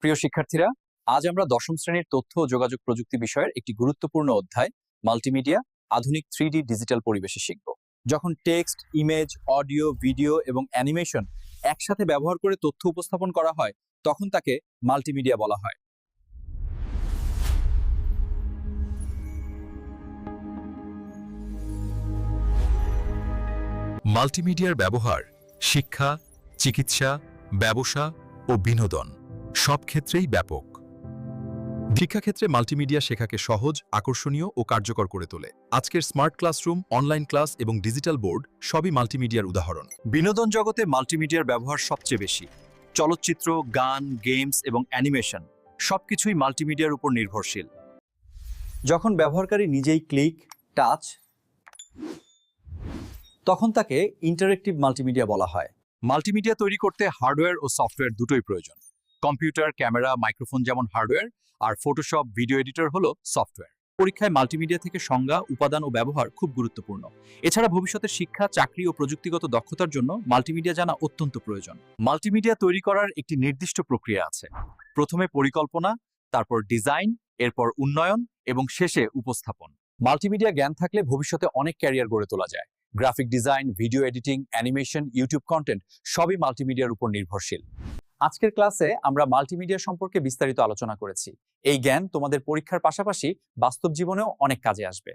প্রিয় শিক্ষার্থীরা, আজ আমরা দশম শ্রেণীর তথ্য ও যোগাযোগ প্রযুক্তি বিষয়ের একটি গুরুত্বপূর্ণ অধ্যায় মাল্টিমিডিয়া আধুনিক 3D ডিজিটাল পরিবেশে শিখব। যখন টেক্সট, ইমেজ, অডিও, ভিডিও এবং অ্যানিমেশন একসাথে ব্যবহার করে তথ্য উপস্থাপন করা হয়, তখন তাকে মাল্টিমিডিয়া বলা হয়। মাল্টিমিডিয়ার ব্যবহার শিক্ষা, চিকিৎসা, ব্যবসা ও বিনোদন সব ক্ষেত্রেই ব্যাপক। শিক্ষাক্ষেত্রে মাল্টিমিডিয়া শেখাকে সহজ, আকর্ষণীয় ও কার্যকর করে তোলে। আজকের স্মার্ট ক্লাসরুম, অনলাইন ক্লাস এবং ডিজিটাল বোর্ড সবই মাল্টিমিডিয়ার উদাহরণ। বিনোদন জগতে মাল্টিমিডিয়ার ব্যবহার সবচেয়ে বেশি। চলচ্চিত্র, গান, গেমস এবং অ্যানিমেশন সবকিছুই মাল্টিমিডিয়ার উপর নির্ভরশীল। যখন ব্যবহারকারী নিজেই ক্লিক, টাচ, তখন তাকে ইন্টারেক্টিভ মাল্টিমিডিয়া বলা হয়। মাল্টিমিডিয়া তৈরি করতে হার্ডওয়্যার ও সফটওয়্যার দুটোই প্রয়োজন। কম্পিউটার, ক্যামেরা, মাইক্রোফোন যেমন হার্ডওয়্যার, আর ফটোশপ, ভিডিও এডিটর হলো সফটওয়্যার। পরীক্ষায় মাল্টিমিডিয়া থেকে সংজ্ঞা, উপাদান ও ব্যবহার খুব গুরুত্বপূর্ণ। এছাড়া ভবিষ্যতের শিক্ষা, চাকরি ও প্রযুক্তিগত দক্ষতার জন্য মাল্টিমিডিয়া জানা অত্যন্ত প্রয়োজন। মাল্টিমিডিয়া তৈরি করার একটি নির্দিষ্ট প্রক্রিয়া আছে। প্রথমে পরিকল্পনা, তারপর ডিজাইন, এরপর উন্নয়ন এবং শেষে উপস্থাপন। মাল্টিমিডিয়া জ্ঞান থাকলে ভবিষ্যতে অনেক ক্যারিয়ার গড়ে তোলা যায়। Graphic design, video editing, animation, YouTube content সবই মাল্টিমিডিয়ার উপর নির্ভরশীল। আজকের ক্লাসে আমরা মাল্টিমিডিয়া সম্পর্কে বিস্তারিত আলোচনা করেছি। এই জ্ঞান তোমাদের পরীক্ষার পাশাপাশি বাস্তব জীবনেও অনেক কাজে আসবে।